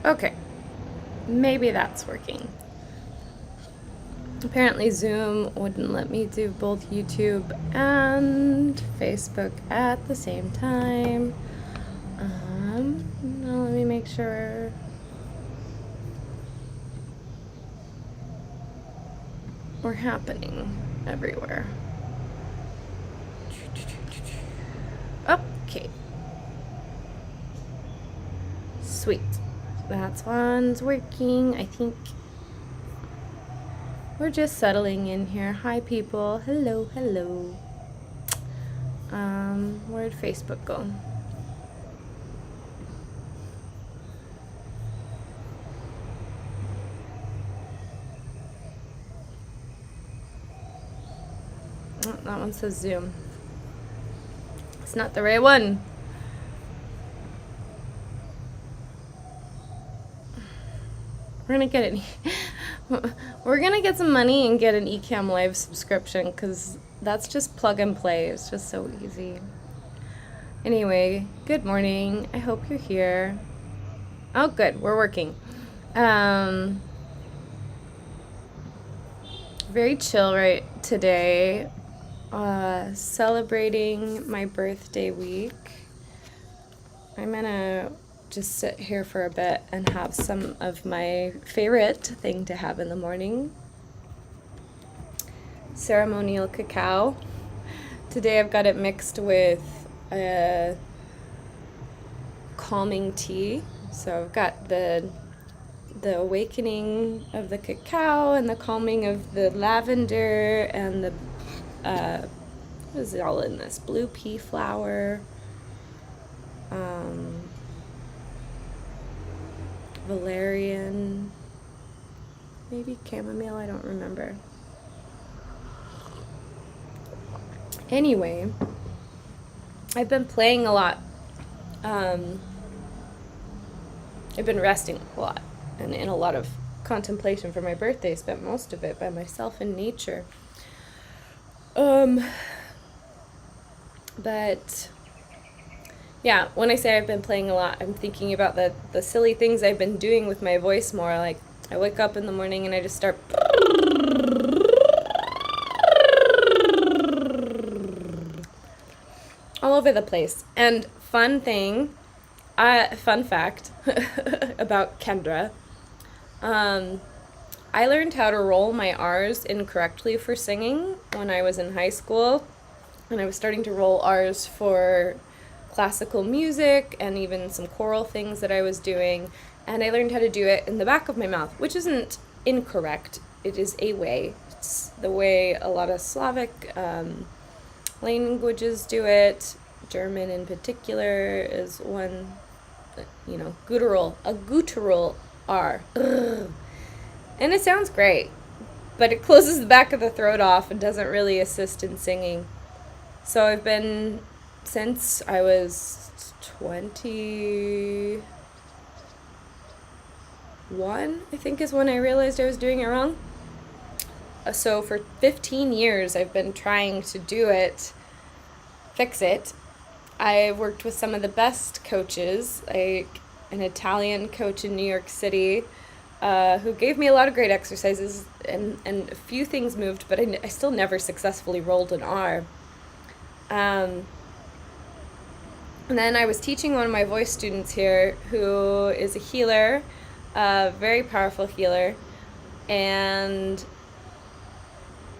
Okay, maybe that's working. Apparently Zoom wouldn't let me do both YouTube and Facebook at the same time. Now let me make sure. We're happening everywhere. Okay. Sweet. That one's working. I think we're just settling in here. Hi, people. Hello, hello. Where'd Facebook go? Oh, that one says Zoom. It's not the right one. We're gonna get it. We're gonna get some money and get an Ecamm Live subscription because that's just plug and play. It's just so easy. Anyway, good morning. I hope you're here. Oh, good. We're working. Very chill right today. Celebrating my birthday week. I'm gonna just sit here for a bit and have some of my favorite thing to have in the morning. Ceremonial cacao. Today I've got it mixed with calming tea. So I've got the awakening of the cacao and the calming of the lavender and the what is it all in this? Blue pea flower, valerian, maybe chamomile, I don't remember. Anyway, I've been playing a lot. I've been resting a lot and in a lot of contemplation for my birthday. Spent most of it by myself in nature. But yeah, when I say I've been playing a lot, I'm thinking about the silly things I've been doing with my voice more. Like I wake up in the morning and I just start all over the place. And fun fact about Kendra, I learned how to roll my R's incorrectly for singing when I was in high school, and I was starting to roll R's for classical music and even some choral things that I was doing, and I learned how to do it in the back of my mouth, which isn't incorrect. It is a way. It's the way a lot of Slavic languages do it. German in particular is one, guttural, a guttural R. Ugh. And it sounds great, but it closes the back of the throat off and doesn't really assist in singing. So I've been, since I was 21, I think is when I realized I was doing it wrong. So for 15 years, I've been trying to do it, fix it. I've worked with some of the best coaches, like an Italian coach in New York City, who gave me a lot of great exercises, and a few things moved, but I still never successfully rolled an R. And then I was teaching one of my voice students here who is a healer, a very powerful healer, and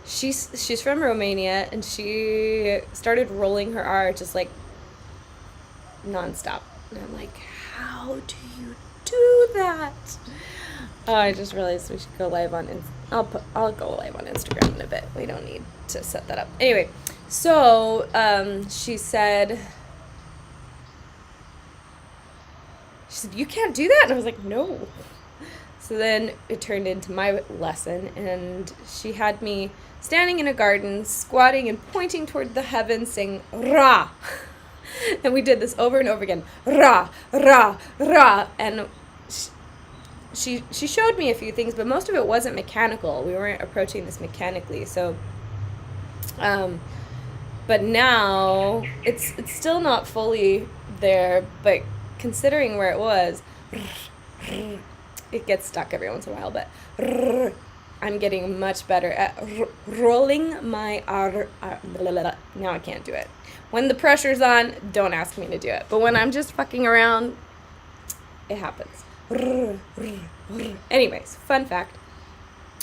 she's from Romania, and she started rolling her R just like nonstop. And I'm like, how do you do that? Oh, I just realized we should go live on I'll go live on Instagram in a bit. We don't need to set that up. Anyway, so she said, you can't do that? And I was like, no. So then it turned into my lesson, and she had me standing in a garden, squatting and pointing toward the heavens, saying, Ra! And we did this over and over again. Ra, ra, ra. And she showed me a few things, but most of it wasn't mechanical. We weren't approaching this mechanically. So, but now it's still not fully there, but considering where it was, It gets stuck every once in a while, but I'm getting much better at rolling my R. Now I can't do it. When the pressure's on, don't ask me to do it. But when I'm just fucking around, it happens. Anyways, fun fact.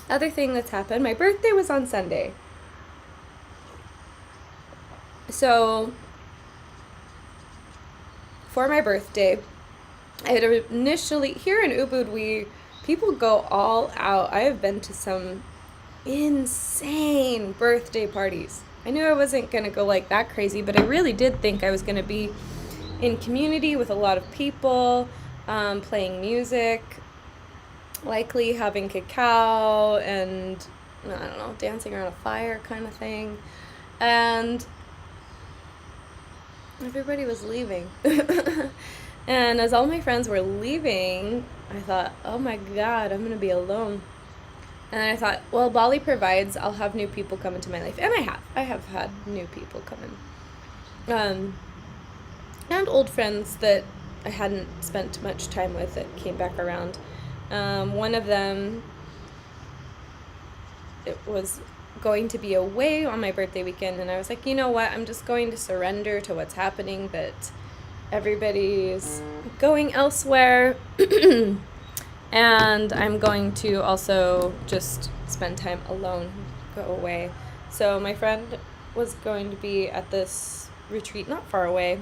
Other thing that's happened, my birthday was on Sunday. So, for my birthday, I had initially, here in Ubud, people go all out. I have been to some insane birthday parties. I knew I wasn't going to go like that crazy, but I really did think I was going to be in community with a lot of people, playing music, likely having cacao and, I don't know, dancing around a fire kind of thing. And everybody was leaving. And as all my friends were leaving, I thought, oh my God, I'm going to be alone. And then I thought, well, Bali provides, I'll have new people come into my life. And I have had new people come in. And old friends that I hadn't spent much time with that came back around. One of them, it was going to be away on my birthday weekend, and I was like, you know what, I'm just going to surrender to what's happening, that everybody's going elsewhere, and I'm going to also just spend time alone, go away. So my friend was going to be at this retreat not far away,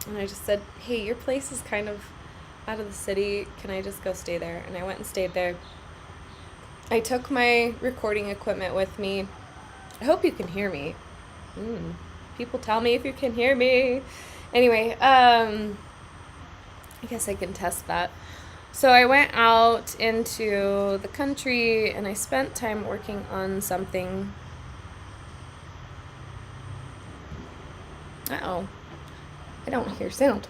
and I just said, hey, your place is kind of out of the city, can I just go stay there? And I went and stayed there. I took my recording equipment with me. I hope you can hear me. People tell me if you can hear me. Anyway, I guess I can test that. So I went out into the country and I spent time working on something. Uh-oh. I don't hear sound.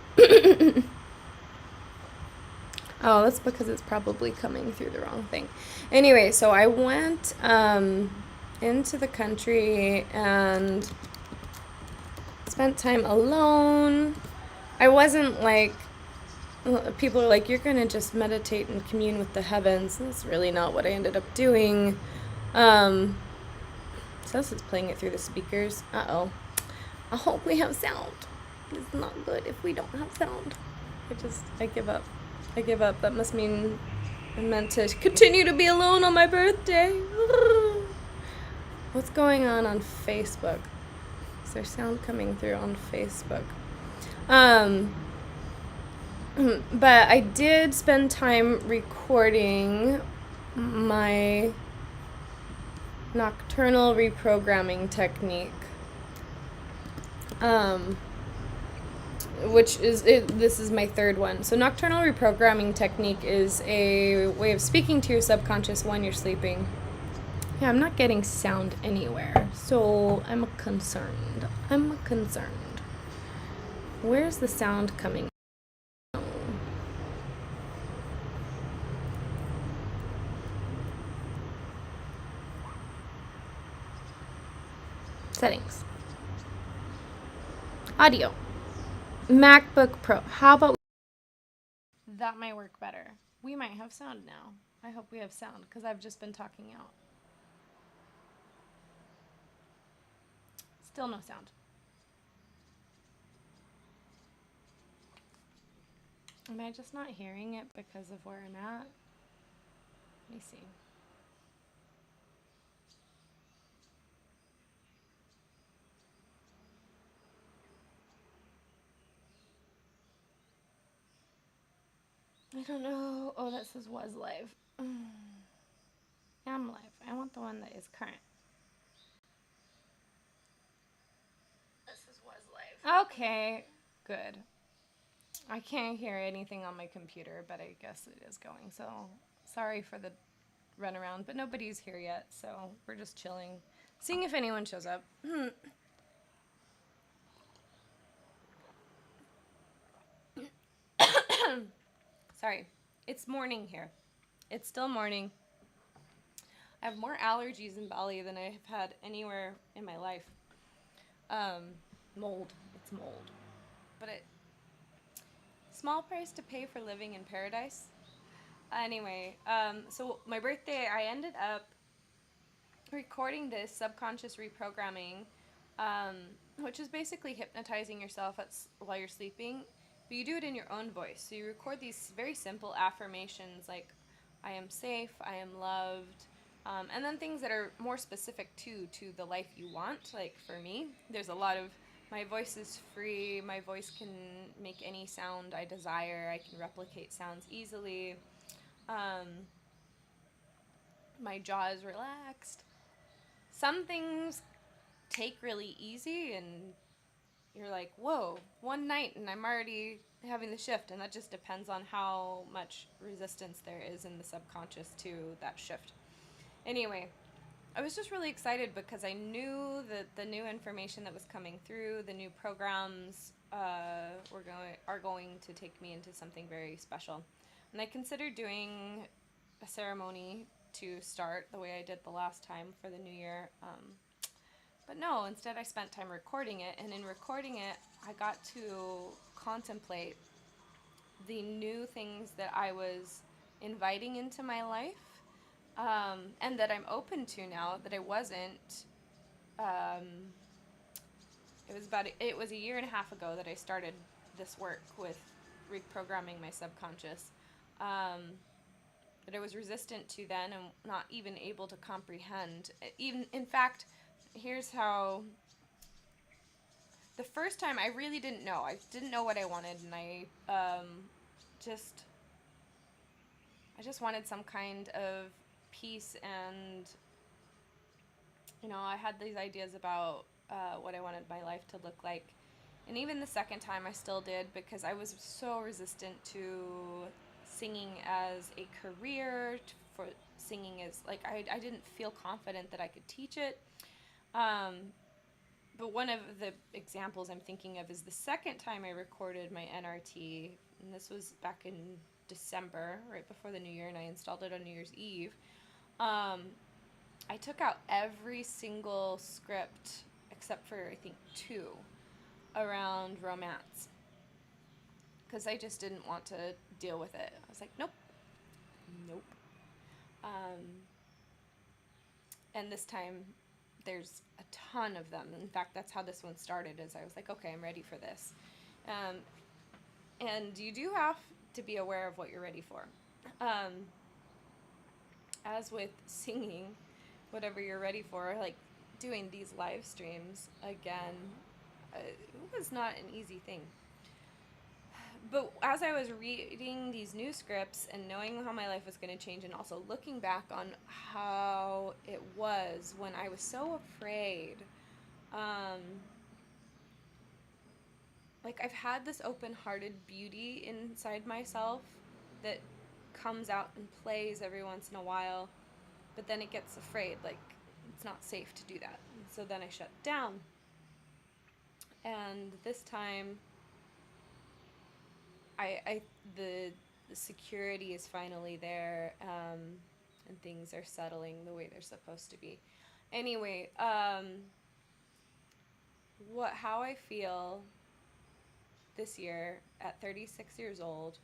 Oh, that's because it's probably coming through the wrong thing. Anyway, so I went into the country and spent time alone. I wasn't like, people are like, you're going to just meditate and commune with the heavens. That's really not what I ended up doing. So this is playing it through the speakers. Uh-oh. I hope we have sound. It's not good if we don't have sound. I give up. That must mean I'm meant to continue to be alone on my birthday. What's going on Facebook? Is there sound coming through on Facebook? But I did spend time recording my nocturnal reprogramming technique. This is my third one. So nocturnal reprogramming technique is a way of speaking to your subconscious when you're sleeping. Yeah, I'm not getting sound anywhere, so I'm concerned. Where's the sound coming? Settings. Audio. MacBook Pro. How about that might work better. We might have sound now. I hope we have sound because I've just been talking out. Still no sound. Am I just not hearing it because of where I'm at? Let me see. I don't know. Oh, that says was live. I'm live. I want the one that is current. This is was live. Okay, good. I can't hear anything on my computer, but I guess it is going. So sorry for the runaround, but nobody's here yet, so we're just chilling, seeing if anyone shows up. Sorry, it's morning here. It's still morning. I have more allergies in Bali than I have had anywhere in my life. Mold. It's mold. But small price to pay for living in paradise. Anyway, so my birthday, I ended up recording this subconscious reprogramming, which is basically hypnotizing yourself while you're sleeping, but you do it in your own voice. So you record these very simple affirmations like, I am safe, I am loved, and then things that are more specific to the life you want. Like for me, there's a lot of, my voice is free, my voice can make any sound I desire, I can replicate sounds easily. Um, my jaw is relaxed. Some things take really easy and you're like, whoa, one night and I'm already having the shift. And that just depends on how much resistance there is in the subconscious to that shift. Anyway, I was just really excited because I knew that the new information that was coming through, the new programs, are going to take me into something very special. And I considered doing a ceremony to start the way I did the last time for the new year. But no, instead I spent time recording it, and in recording it, I got to contemplate the new things that I was inviting into my life, and that I'm open to now that I wasn't. Um, it was a year and a half ago that I started this work with reprogramming my subconscious. That I was resistant to then and not even able to comprehend. Even in fact, here's how. The first time I really didn't know. I didn't know what I wanted, and just I just wanted some kind of peace, and I had these ideas about what I wanted my life to look like. And even the second time I still did, because I was so resistant to singing as a career, for singing as, like, I didn't feel confident that I could teach it. But one of the examples I'm thinking of is the second time I recorded my NRT, and this was back in December, right before the new year, and I installed it on New Year's Eve. I took out every single script except for, I think, 2 around romance, because I just didn't want to deal with it. I was like, nope, nope. And this time there's a ton of them. In fact, that's how this one started, is I was like, okay, I'm ready for this. And you do have to be aware of what you're ready for. As with singing, whatever you're ready for, like doing these live streams again, it was not an easy thing. But as I was reading these new scripts and knowing how my life was going to change, and also looking back on how it was when I was so afraid, like I've had this open-hearted beauty inside myself that comes out and plays every once in a while, but then it gets afraid, like it's not safe to do that. And so then I shut down. And this time the security is finally there, and things are settling the way they're supposed to be. Anyway, how I feel this year at 36 years old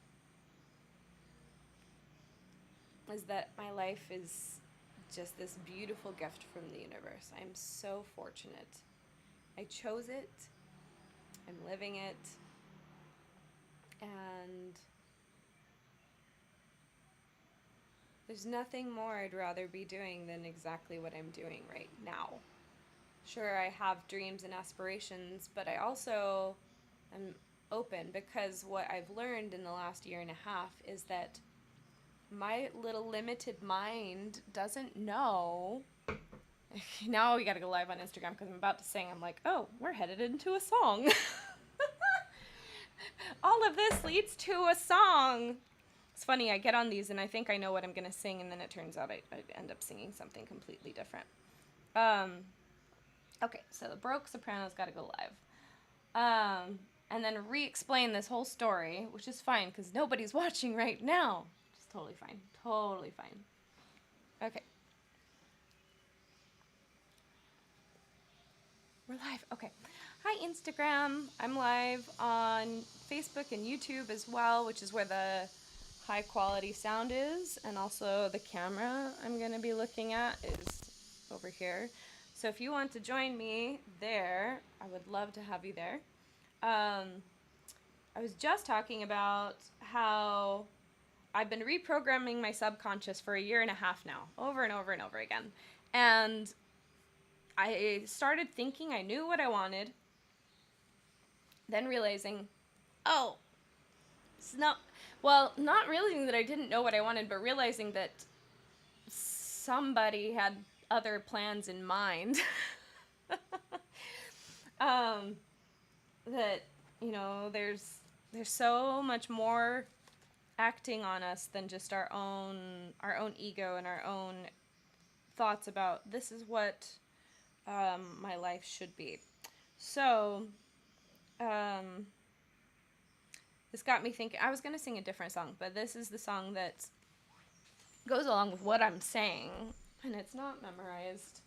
is that my life is just this beautiful gift from the universe. I'm so fortunate. I chose it. I'm living it. And there's nothing more I'd rather be doing than exactly what I'm doing right now. Sure, I have dreams and aspirations, but I also am open, because what I've learned in the last year and a half is that my little limited mind doesn't know. Now we gotta go live on Instagram because I'm about to sing. I'm like, oh, we're headed into a song. All of this leads to a song. It's funny, I get on these and I think I know what I'm going to sing, and then it turns out I end up singing something completely different. Okay, so the Baroque soprano's got to go live. And then re-explain this whole story, which is fine because nobody's watching right now. It's totally fine. Totally fine. Okay. We're live. Okay. Hi, Instagram. I'm live on Facebook and YouTube as well, which is where the high quality sound is, and also the camera I'm going to be looking at is over here. So if you want to join me there, I would love to have you there. I was just talking about how I've been reprogramming my subconscious for a year and a half now, over and over and over again. And I started thinking I knew what I wanted, then realizing, oh, it's not, well, not realizing that I didn't know what I wanted, but realizing that somebody had other plans in mind. That, you know, there's so much more acting on us than just our own ego and our own thoughts about this is what my life should be. So this got me thinking. I was going to sing a different song, but this is the song that goes along with what I'm saying, and it's not memorized,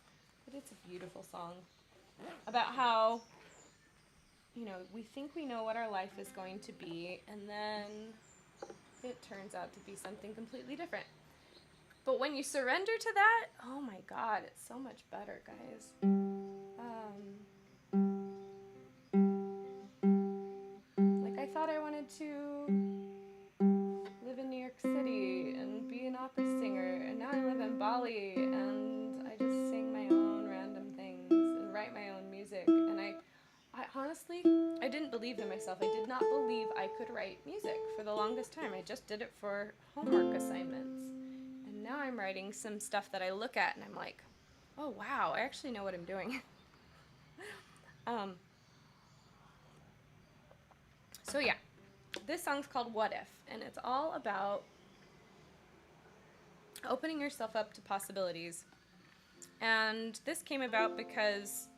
but it's a beautiful song about how, you know, we think we know what our life is going to be, and then it turns out to be something completely different. But when you surrender to that, oh my God, it's so much better, guys. Like, I thought I wanted to live in New York City and be an opera singer, and now I live in Bali, and I just sing my own random things and write my own music. And I honestly, I didn't believe in myself. I did not believe I could write music for the longest time. I just did it for homework assignments. And now I'm writing some stuff that I look at and I'm like, oh wow, I actually know what I'm doing. So yeah, this song's called What If, and it's all about opening yourself up to possibilities. And this came about because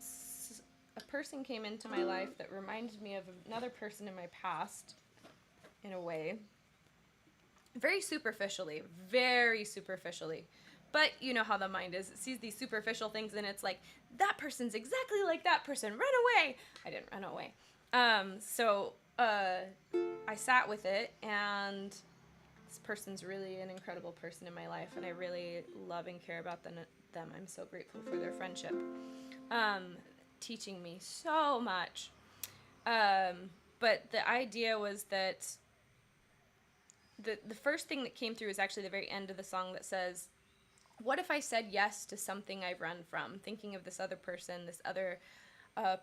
a person came into my life that reminded me of another person in my past, in a way. Very superficially. But you know how the mind is. It sees these superficial things and it's like, that person's exactly like that person. Run away! I didn't run away. So I sat with it, and this person's really an incredible person in my life, and I really love and care about them. I'm so grateful for their friendship. Teaching me so much. But the idea was that the first thing that came through is actually the very end of the song that says, what if I said yes to something I've run from? Thinking of this other person, this other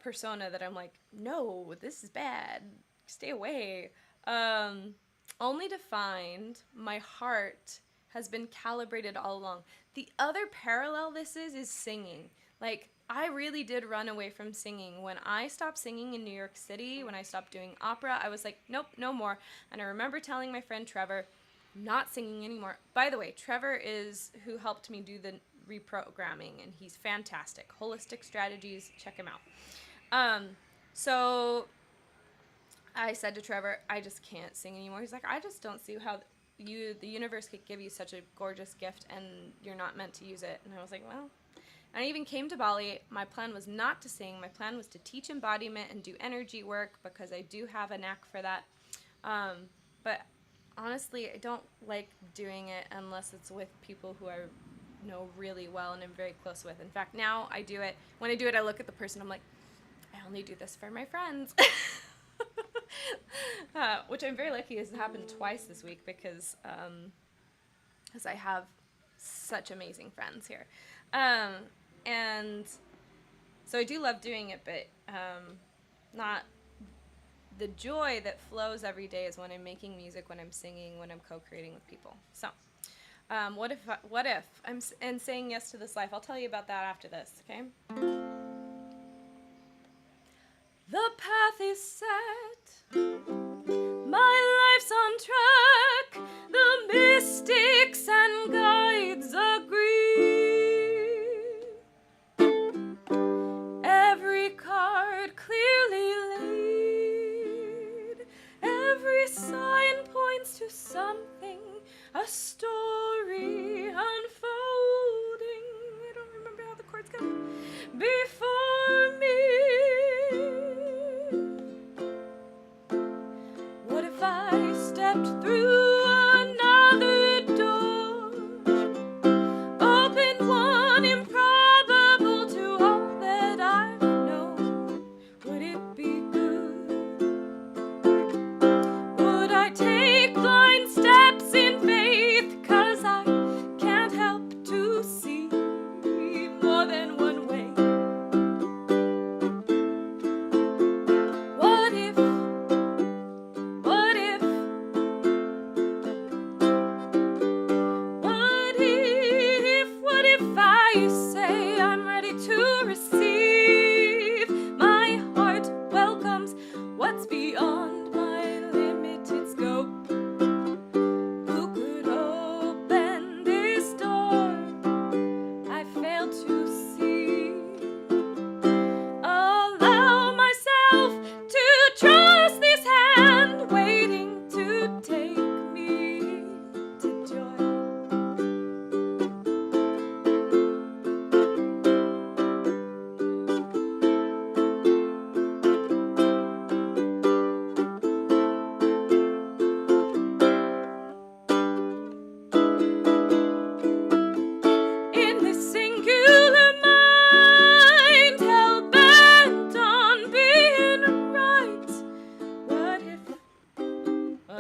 persona that I'm like, no, this is bad. Stay away. Only to find my heart has been calibrated all along. The other parallel this is singing. Like, I really did run away from singing. When I stopped singing in New York City, when I stopped doing opera, I was like, nope, no more. And I remember telling my friend Trevor, not singing anymore. By the way, Trevor is who helped me do the reprogramming, and he's fantastic. Holistic Strategies, check him out. So I said to Trevor, I just can't sing anymore. He's like, I just don't see how the universe could give you such a gorgeous gift and you're not meant to use it. And I was like, well, and I even came to Bali. My plan was not to sing. My plan was to teach embodiment and do energy work because I do have a knack for that. But honestly, I don't like doing it unless it's with people who I know really well and I'm very close with. In fact, now I do it. When I do it, I look at the person. I'm like, I only do this for my friends. Which I'm very lucky has happened twice this week because I have such amazing friends here. And so I do love doing it, but not the joy that flows every day is when I'm making music, when I'm singing, when I'm co-creating with people. So what if I'm saying yes to this life? I'll tell you about that after this, okay? The path is set, my life's on track, the mystics and guides agree. Every card clearly laid, every sign points to something, a story unfolding. I don't remember how the chords go. Before me. What if I stepped through a night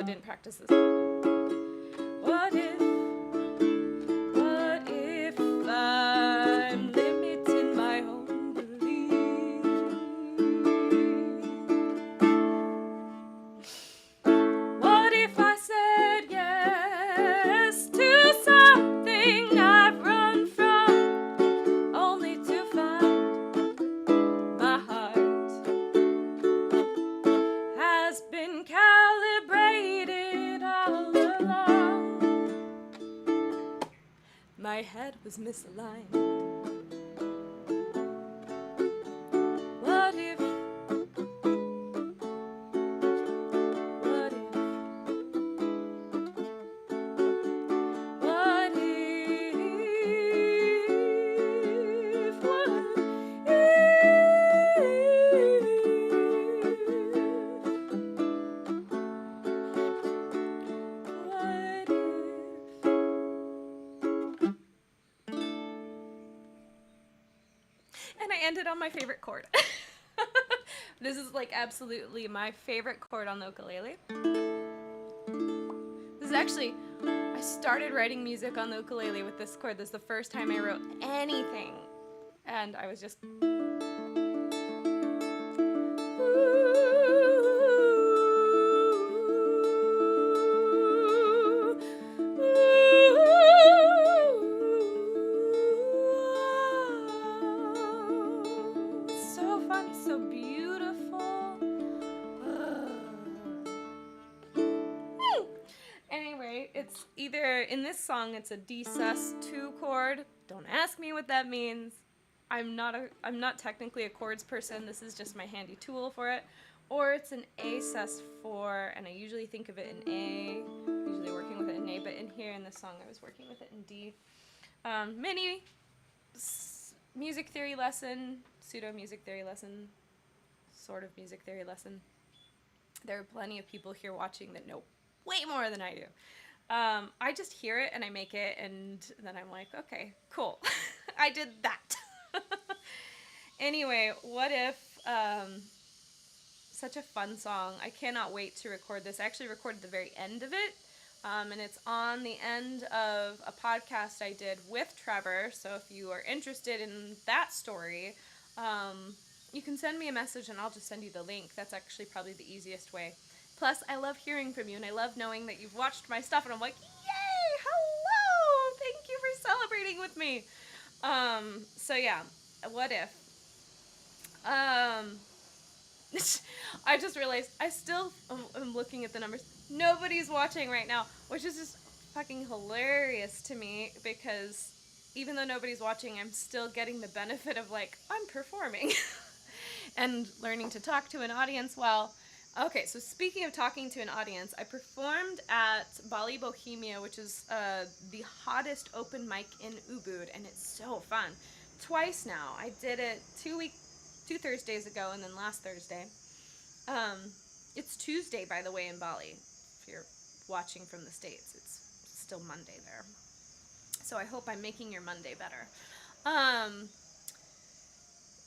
didn't practice this. What if I'm limiting my own belief? What if I said yes to something I've run from, only to find my heart has been calibrated all along? My head was misaligned. What if? What if? What if? What And I ended on my favorite chord. This is like absolutely my favorite chord on the ukulele. This is actually, I started writing music on the ukulele with this chord. This is the first time I wrote anything. And I was just... so fun, so beautiful. Anyway, it's either, in this song, it's a D sus2 chord. Don't ask me what that means. I'm not technically a chords person. This is just my handy tool for it. Or it's an A sus4, and I usually think of it in A. Usually working with it in A, but in here in this song, I was working with it in D. Mini music theory lesson, pseudo music theory lesson, sort of music theory lesson. There are plenty of people here watching that know way more than I do. I just hear it and I make it, and then I'm like, okay, cool. I did that. Anyway, what if, such a fun song. I cannot wait to record this. I actually recorded the very end of it, and it's on the end of a podcast I did with Trevor, so if you are interested in that story, you can send me a message and I'll just send you the link. That's actually probably the easiest way. Plus, I love hearing from you, and I love knowing that you've watched my stuff, and I'm like, yay, hello, thank you for celebrating with me. So yeah, what if? I just realized I still am looking at the numbers. Nobody's watching right now, which is just fucking hilarious to me, because even though nobody's watching, I'm still getting the benefit of, like, I'm performing and learning to talk to an audience well. Okay, so speaking of talking to an audience, I performed at Bali Bohemia, which is the hottest open mic in Ubud, and it's so fun. Twice now. I did it 2 Thursdays ago, and then last Thursday. It's Tuesday, by the way, in Bali. If you're watching from the States, it's still Monday there. So I hope I'm making your Monday better.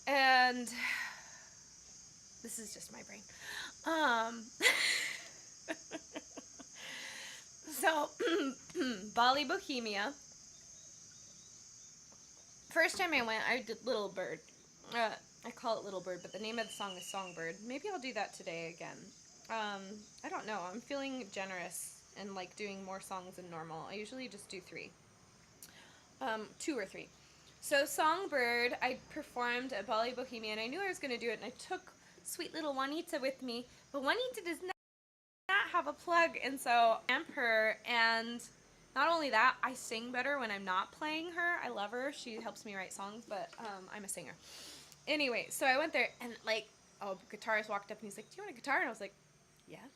And this is just my brain. So, Bali Bohemia. First time I went, I did Little Bird. I call it Little Bird, but the name of the song is Songbird. Maybe I'll do that today again. I don't know. I'm feeling generous and like doing more songs than normal. I usually just do 3. 2 or 3. So Songbird, I performed at Bali Bohemia, and I knew I was going to do it, and I took sweet little Juanita with me, but Juanita does not have a plug, and so I amp her, and not only that, I sing better when I'm not playing her. I love her. She helps me write songs, but I'm a singer. Anyway, so I went there, and like, guitarist walked up, and he's like, do you want a guitar? And I was like, yeah.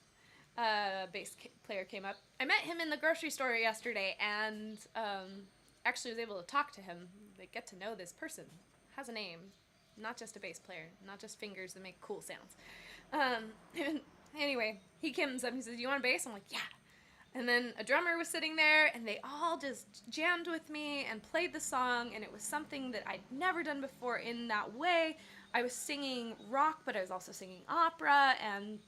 Bass player came up. I met him in the grocery store yesterday, and actually was able to talk to him. They get to know this person. Has a name. Not just a bass player. Not just fingers that make cool sounds. Anyway, he comes up and he says, you want a bass? I'm like, yeah. And then a drummer was sitting there, and they all just jammed with me and played the song, and it was something that I'd never done before in that way. I was singing rock, but I was also singing opera, and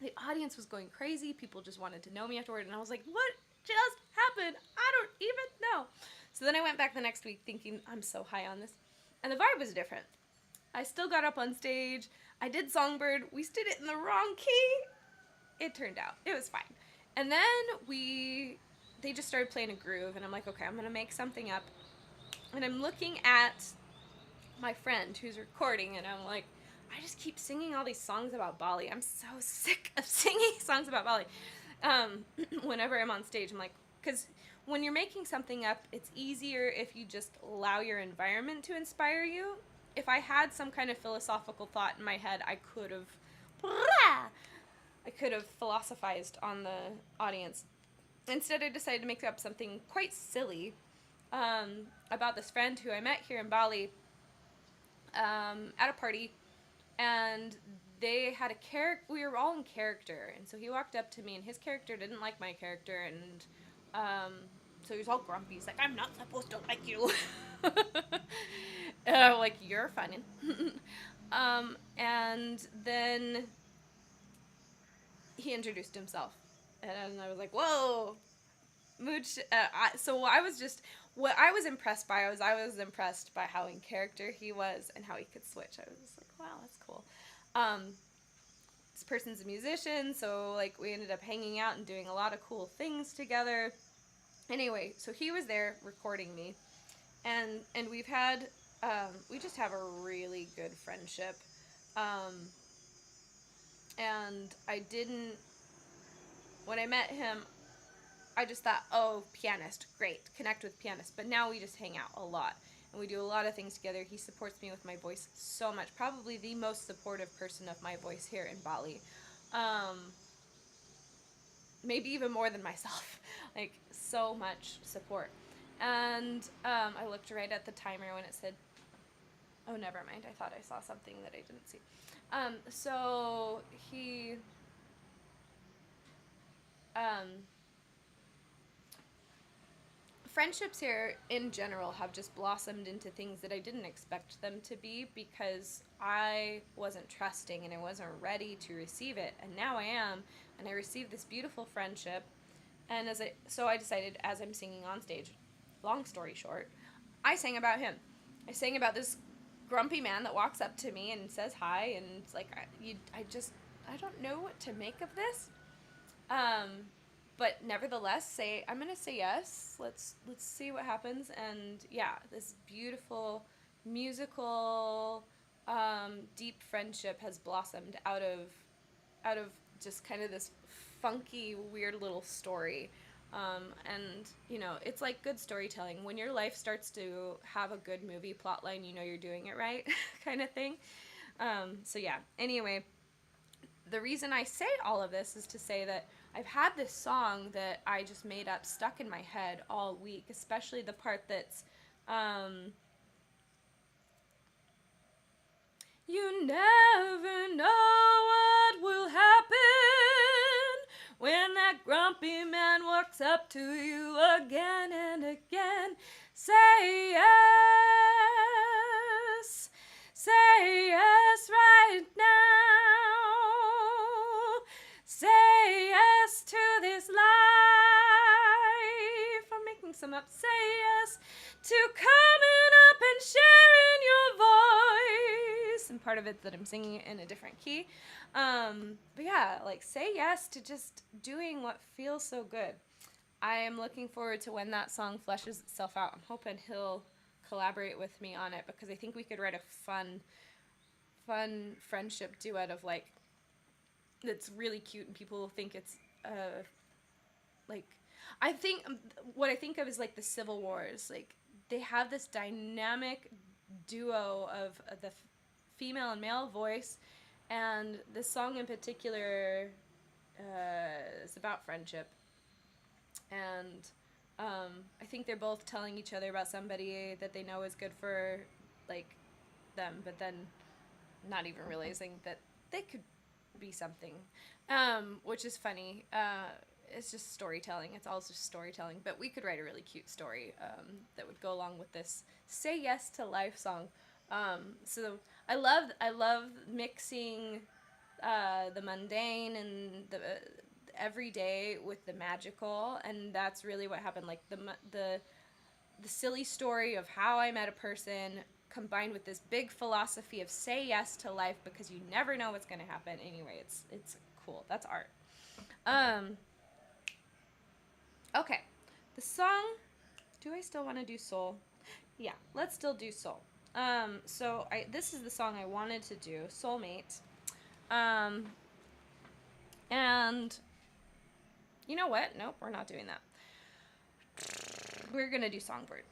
The audience was going crazy. People just wanted to know me afterward. And I was like, what just happened? I don't even know. So then I went back the next week thinking, I'm so high on this. And the vibe was different. I still got up on stage. I did Songbird. We did it in the wrong key. It turned out. It was fine. And then they just started playing a groove. And I'm like, okay, I'm going to make something up. And I'm looking at my friend who's recording. And I'm like, I just keep singing all these songs about Bali. I'm so sick of singing songs about Bali. Whenever I'm on stage, I'm like, because when you're making something up, it's easier if you just allow your environment to inspire you. If I had some kind of philosophical thought in my head, I could have philosophized on the audience. Instead, I decided to make up something quite silly about this friend who I met here in Bali at a party, and they had a character. We were all in character, and so he walked up to me, and his character didn't like my character, and so he was all grumpy. He's like, "I'm not supposed to like you." And I'm like, "You're funny." And then he introduced himself, and I was like, "Whoa." Mooch. So I was just what I was impressed by. I was impressed by how in character he was and how he could switch. I was just like, wow, that's cool. This person's a musician, so like we ended up hanging out and doing a lot of cool things together. Anyway, so he was there recording me, and we've had we just have a really good friendship. And I didn't when I met him. I just thought, oh, pianist, great, connect with pianist. But now we just hang out a lot, and we do a lot of things together. He supports me with my voice so much. Probably the most supportive person of my voice here in Bali. Maybe even more than myself. Like, so much support. And I looked right at the timer when it said, oh, never mind. I thought I saw something that I didn't see. So he... friendships here in general have just blossomed into things that I didn't expect them to be because I wasn't trusting and I wasn't ready to receive it, and now I am, and I received this beautiful friendship. And so I decided, as I'm singing on stage, long story short, I sang about him. I sang about this grumpy man that walks up to me and says hi, and it's like I don't know what to make of this. But nevertheless, I'm gonna say yes. Let's see what happens. And yeah, this beautiful musical deep friendship has blossomed out of just kind of this funky weird little story. And it's like good storytelling. When your life starts to have a good movie plotline, you know you're doing it right, kind of thing. So yeah. Anyway, the reason I say all of this is to say that I've had this song that I just made up stuck in my head all week, especially the part that's, you never know what will happen when that grumpy man walks up to you again and again. Say yes. Say yes right now. Say yes to this life. I'm making some up. Say yes to coming up and sharing your voice. And part of it's that I'm singing it in a different key. But yeah, like say yes to just doing what feels so good. I am looking forward to when that song fleshes itself out. I'm hoping he'll collaborate with me on it because I think we could write a fun friendship duet of like that's really cute and people will think it's like I think what I think of is like the Civil Wars. Like they have this dynamic duo of the female and male voice, and this song in particular is about friendship. And I think they're both telling each other about somebody that they know is good for like them, but then not even realizing that they could be something, which is funny. It's just storytelling. It's all just storytelling. But we could write a really cute story that would go along with this "Say Yes to Life" song. So I love mixing the mundane and the everyday with the magical, and that's really what happened. Like the silly story of how I met a person combined with this big philosophy of say yes to life because you never know what's going to happen. Anyway, it's cool. That's art. Okay. The song, do I still want to do soul? Yeah, let's still do soul. So this is the song I wanted to do, Soulmate. And you know what? Nope, we're not doing that. We're gonna do Songbird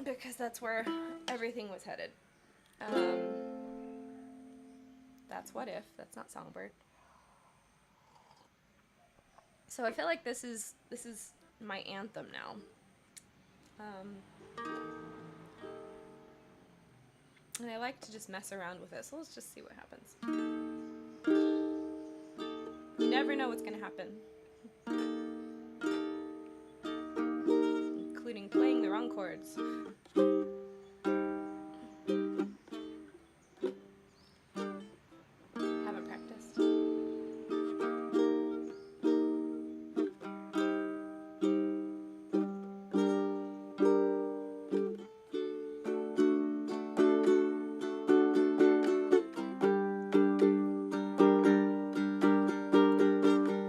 because that's where everything was headed. That's What If. That's not Songbird. So I feel like this is my anthem now. And I like to just mess around with it. So let's just see what happens. You never know what's gonna happen, including playing the wrong chords. Haven't practiced.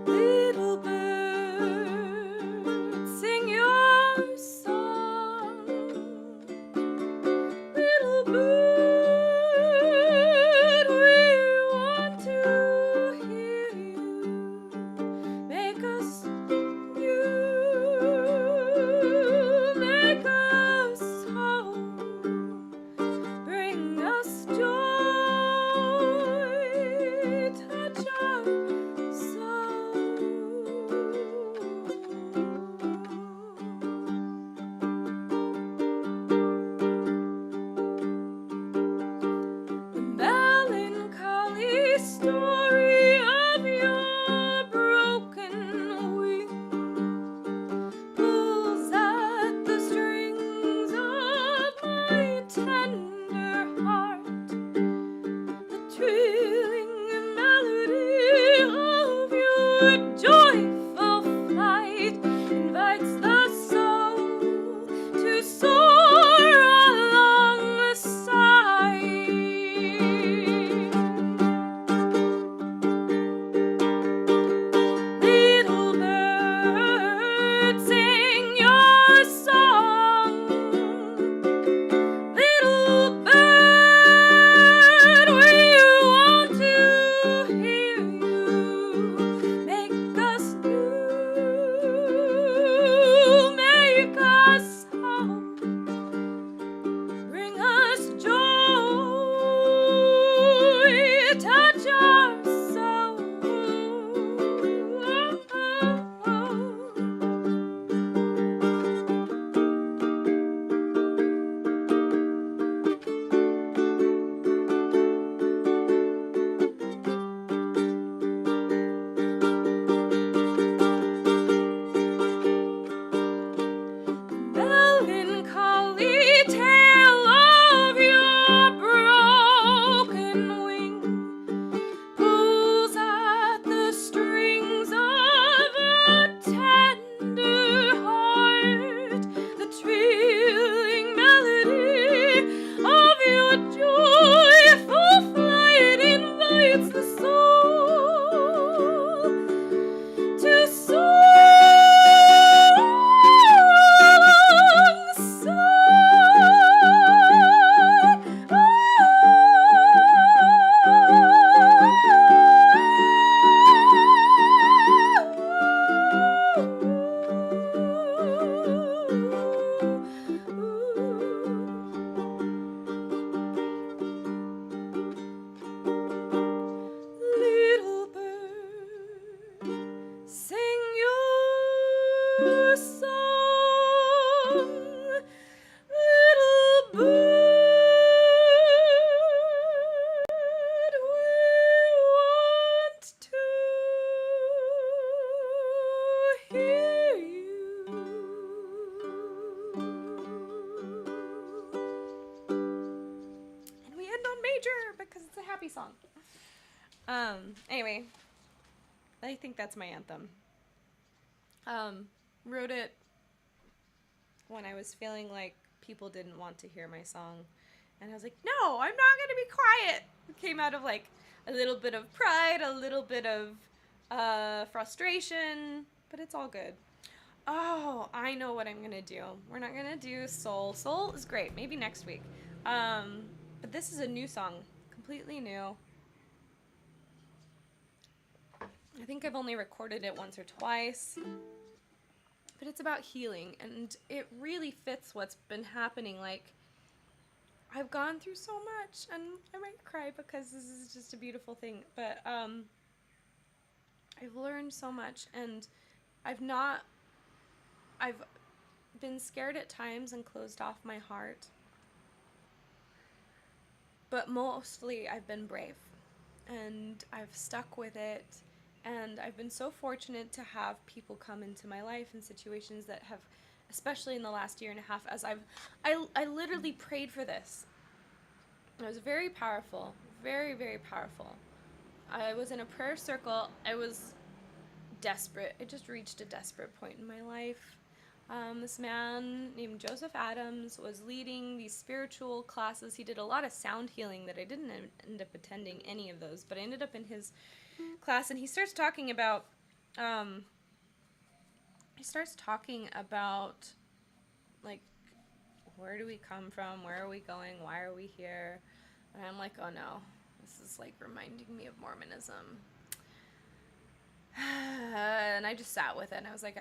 Little bird, sing your song. Little bird, we want to hear you. Make us whole. Bring us joy, touch our soul. The melancholy story of your broken wing pulls at the strings of my tender heart. The trilling melody of your joyful flight invites the soul to soar along the side. Little bird, sing your song. Little bird, we want to hear you. Make us new, make us whole. Bring us joy, touch our soul. Melancholy tale of your broken wing pulls at the strings of a tender heart. The trilling melody of your joyful flight invites the soul to soar Little bird, sing your song. Little bird, we want to hear you. And we end on major because it's a happy song. Anyway, that's my anthem. Wrote it when I was feeling like people didn't want to hear my song. And I was like, no, I'm not going to be quiet. It came out of like a little bit of pride, a little bit of frustration, but it's all good. Oh, I know what I'm going to do. We're not going to do Soul. Soul is great. Maybe next week. But this is a new song. Completely new. I think I've only recorded it once or twice. But it's about healing. And it really fits what's been happening. Like, I've gone through so much. And I might cry because this is just a beautiful thing. But I've learned so much. And I've been scared at times and closed off my heart. But mostly I've been brave. And I've stuck with it. And I've been so fortunate to have people come into my life in situations that have, especially in the last year and a half, as I literally prayed for this. It was very powerful. Very, very powerful. I was in a prayer circle. I was desperate. I just reached a desperate point in my life. This man named Joseph Adams was leading these spiritual classes. He did a lot of sound healing that I didn't end up attending any of those, but I ended up in his class, and he starts talking about like, where do we come from? Where are we going? Why are we here? And I'm like, oh no, this is like reminding me of Mormonism. And I just sat with it, and I was like,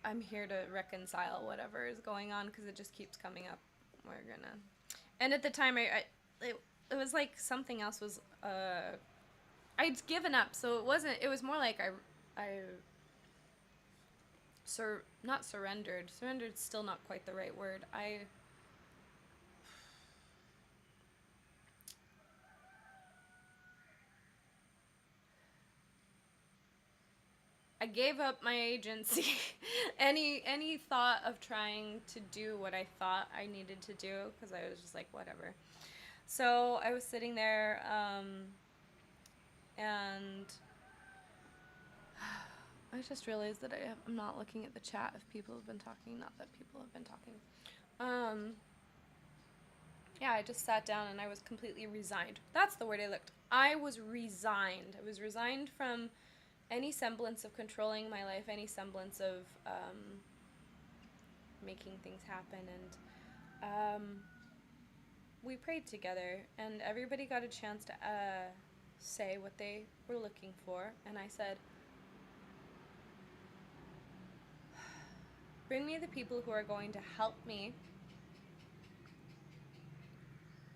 I'm here to reconcile whatever is going on, because it just keeps coming up. And at the time, it was like something else was, I'd given up, so it was more like not surrendered. Surrendered's still not quite the right word. I gave up my agency. any thought of trying to do what I thought I needed to do, because I was just like, whatever. So I was sitting there, and I just realized that I'm not looking at the chat if people have been talking, not that people have been talking. Yeah, I just sat down and I was completely resigned. That's the word I looked. I was resigned. I was resigned from any semblance of controlling my life, any semblance of making things happen. And we prayed together, and everybody got a chance to say what they were looking for. And I said, bring me the people who are going to help me,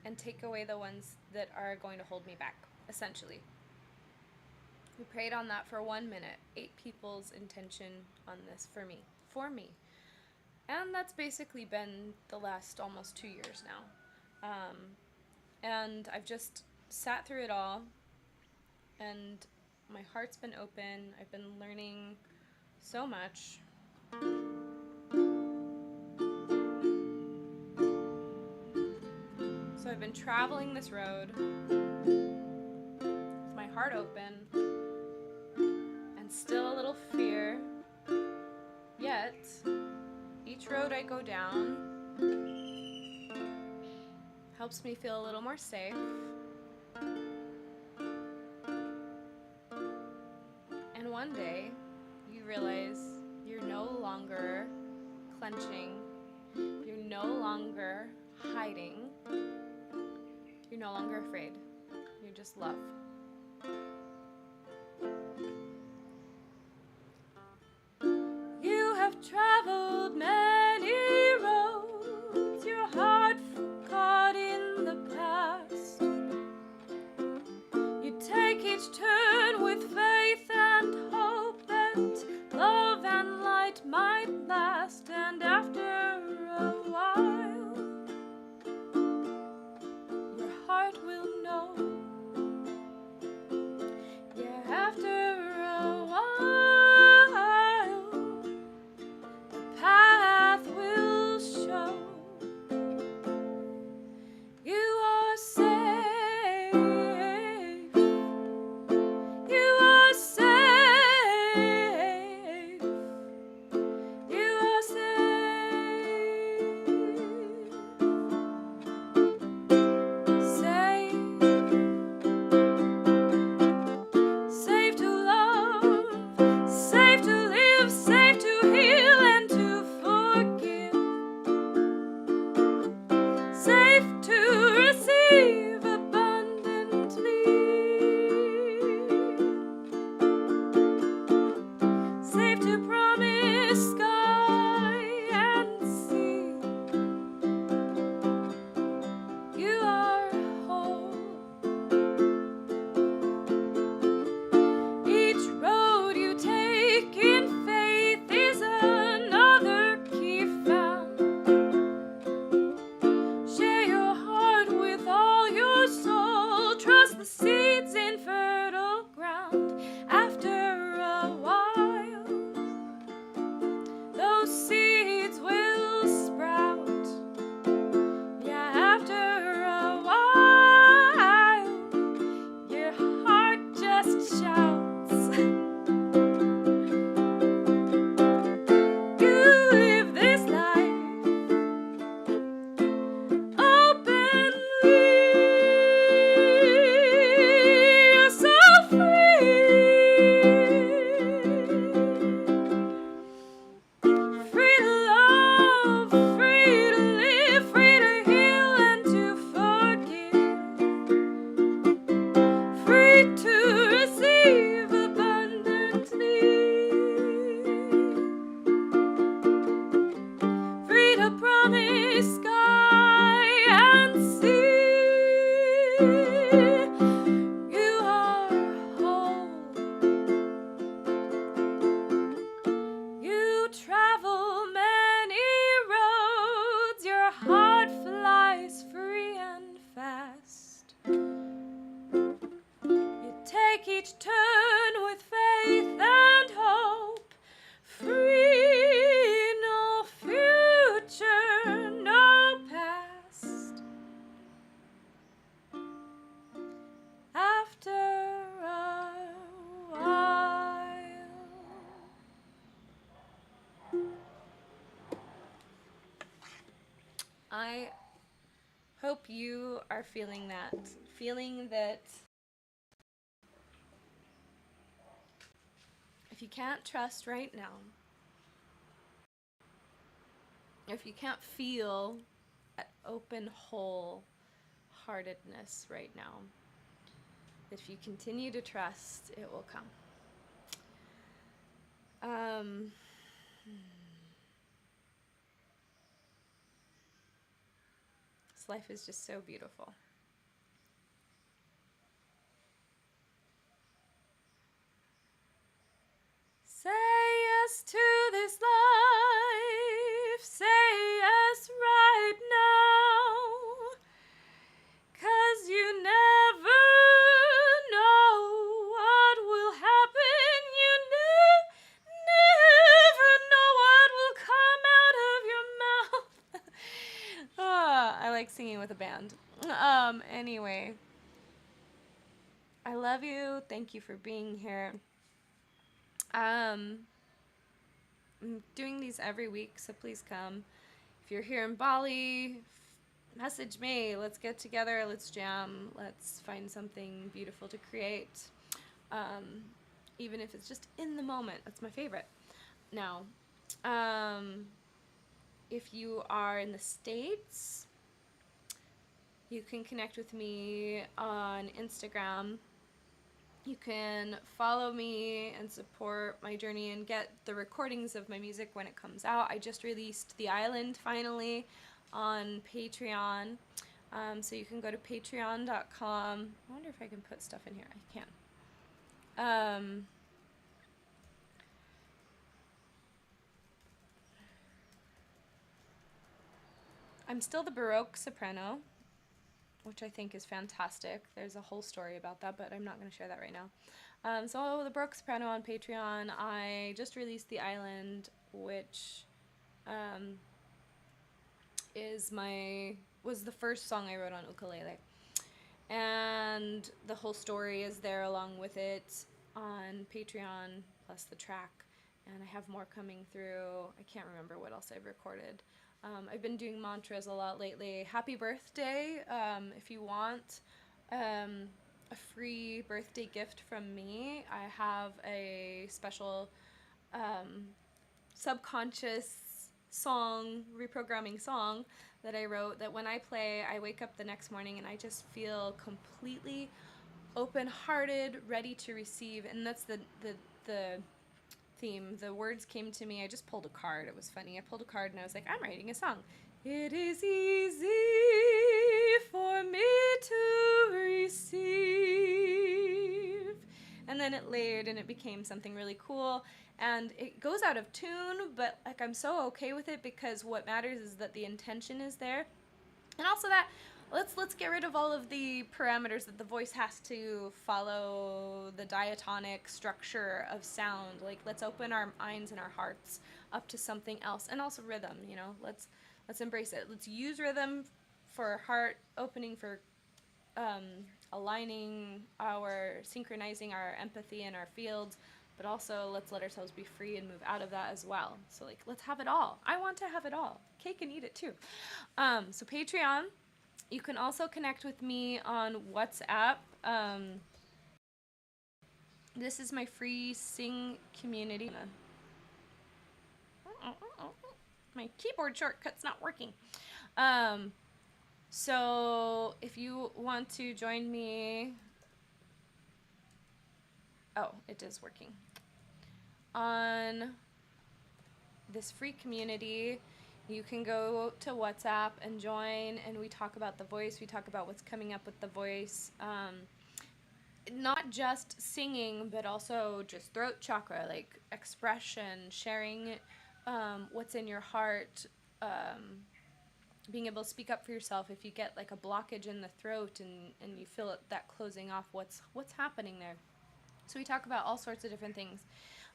and take away the ones that are going to hold me back, essentially. We prayed on that for 1 minute. 8 people's intention on this for me. And that's basically been the last almost 2 years now. And I've just sat through it all, and my heart's been open. I've been learning so much. So I've been traveling this road with my heart open and still a little fear. Yet, each road I go down helps me feel a little more safe. And one day, you realize you're no longer clenching. You're no longer hiding. You're no longer afraid. You're just love. You have traveled many roads, your heart caught in the past. You take each turn with faith and hope that love and light might last. And after a while, your heart will know. Yeah, after a while, the path will show. You are safe. You are safe. I hope you are feeling that. Feeling that if you can't trust right now, if you can't feel that open wholeheartedness right now, if you continue to trust, it will come. This life is just so beautiful. Say yes to this life, say yes right now, 'cause you never know what will happen, you never know what will come out of your mouth. I like singing with a band. Anyway, I love you, thank you for being here. I'm doing these every week, so please come. If you're here in Bali, message me. Let's get together. Let's jam. Let's find something beautiful to create. Even if it's just in the moment. That's my favorite. Now, if you are in the States, you can connect with me on Instagram. You can follow me and support my journey and get the recordings of my music when it comes out. I just released The Island finally on Patreon. So you can go to patreon.com. I wonder if I can put stuff in here. I can. I'm still the Baroque soprano, which I think is fantastic. There's a whole story about that, but I'm not going to share that right now. So the Baroque soprano on Patreon. I just released The Island, which was the first song I wrote on ukulele, and the whole story is there along with it on Patreon, plus the track. And I have more coming through. I can't remember what else I've recorded. I've been doing mantras a lot lately. Happy birthday. If you want a free birthday gift from me, I have a special subconscious song, reprogramming song that I wrote that when I play, I wake up the next morning and I just feel completely open-hearted, ready to receive. And that's the theme. The words came to me. I just pulled a card. It was funny. I pulled a card and I was like, I'm writing a song. It is easy for me to receive. And then it layered and it became something really cool. And it goes out of tune, but like I'm so okay with it because what matters is that the intention is there. And also that let's get rid of all of the parameters that the voice has to follow, the diatonic structure of sound. Like, let's open our minds and our hearts up to something else. And also rhythm, you know, let's embrace it. Let's use rhythm for heart opening, for aligning synchronizing our empathy and our fields, but also let's let ourselves be free and move out of that as well. So like, let's have it all. I want to have it all. Cake and eat it too. So Patreon. You can also connect with me on WhatsApp. This is my free sing community. My keyboard shortcut's not working. So if you want to join me, oh, it is working. On this free community, you can go to WhatsApp and join, and we talk about the voice. We talk about what's coming up with the voice. Not just singing, but also just throat chakra, like expression, sharing what's in your heart, being able to speak up for yourself if you get like a blockage in the throat and you feel that closing off, what's happening there. So we talk about all sorts of different things.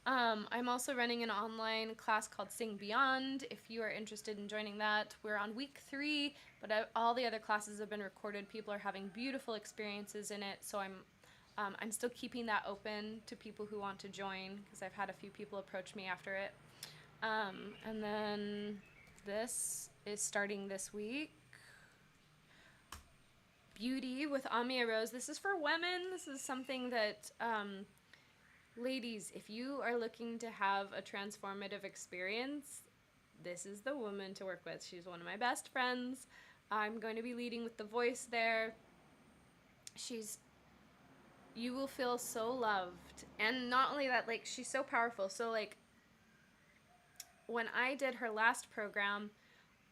I'm also running an online class called Sing Beyond. If you are interested in joining that, we're on week 3, but all the other classes have been recorded. People are having beautiful experiences in it, so I'm still keeping that open to people who want to join because I've had a few people approach me after it. And then this is starting this week. Beauty with Amia Rose. This is for women. This is something that, ladies, if you are looking to have a transformative experience, this is the woman to work with. She's one of my best friends. I'm going to be leading with the voice there. You will feel so loved. And not only that, like, she's so powerful. So, like, when I did her last program,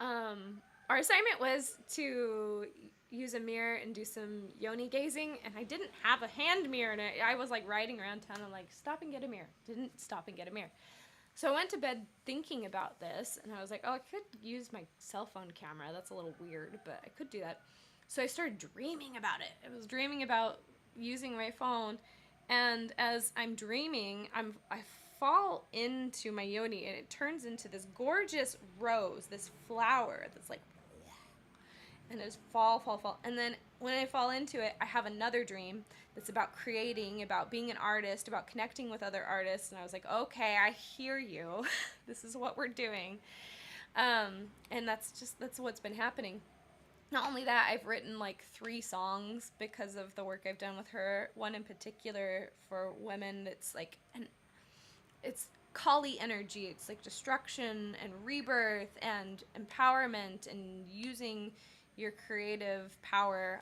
our assignment was to use a mirror and do some yoni gazing, and I didn't have a hand mirror, and I was like riding around town and like, stop and get a mirror. Didn't stop and get a mirror. So I went to bed thinking about this, and I was like, oh, I could use my cell phone camera. That's a little weird, but I could do that. So I started dreaming about it. I was dreaming about using my phone, and as I'm dreaming, I fall into my yoni, and it turns into this gorgeous rose, this flower that's like, and it's fall. And then when I fall into it, I have another dream that's about creating, about being an artist, about connecting with other artists. And I was like, okay, I hear you. This is what we're doing. And that's what's been happening. Not only that, I've written like 3 songs because of the work I've done with her. One in particular for women that's like, it's Kali energy. It's like destruction and rebirth and empowerment and using your creative power.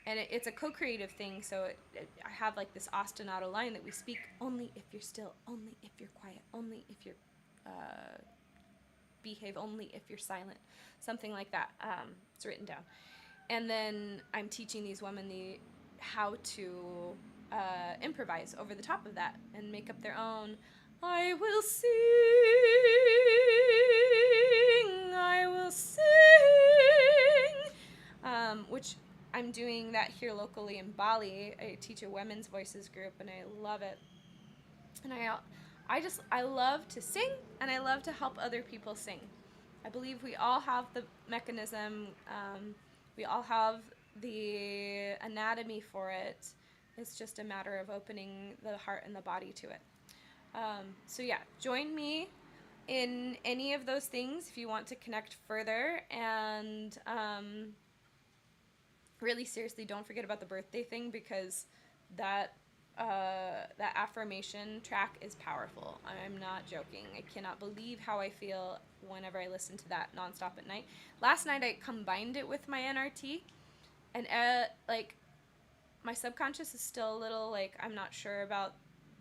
And it's a co-creative thing, so I have like this ostinato line that we speak: only if you're still, only if you're quiet, only if you're behave, only if you're silent, something like that. It's written down. And then I'm teaching these women how to improvise over the top of that and make up their own. I will sing, which I'm doing that here locally in Bali. I teach a women's voices group, and I love it. And I love to sing, and I love to help other people sing. I believe we all have the mechanism. We all have the anatomy for it. It's just a matter of opening the heart and the body to it. So yeah, join me in any of those things if you want to connect further. And really seriously, don't forget about the birthday thing, because that affirmation track is powerful. I'm not joking. I cannot believe how I feel whenever I listen to that nonstop at night. Last night I combined it with my NRT, and like my subconscious is still a little like, I'm not sure about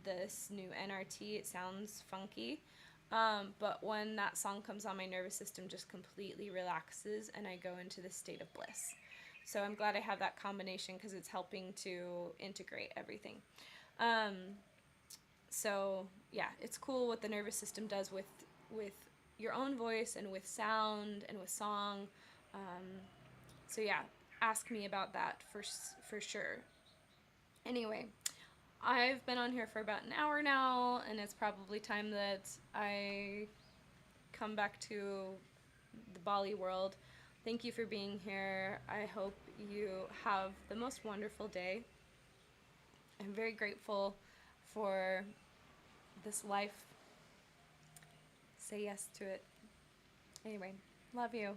this new NRT. It sounds funky. But when that song comes on, my nervous system just completely relaxes, and I go into this state of bliss. So I'm glad I have that combination, because it's helping to integrate everything. So yeah, it's cool what the nervous system does with your own voice and with sound and with song. So yeah, ask me about that for sure. Anyway, I've been on here for about an hour now, and it's probably time that I come back to the Bali world. Thank you for being here. I hope you have the most wonderful day. I'm very grateful for this life. Say yes to it. Anyway, love you.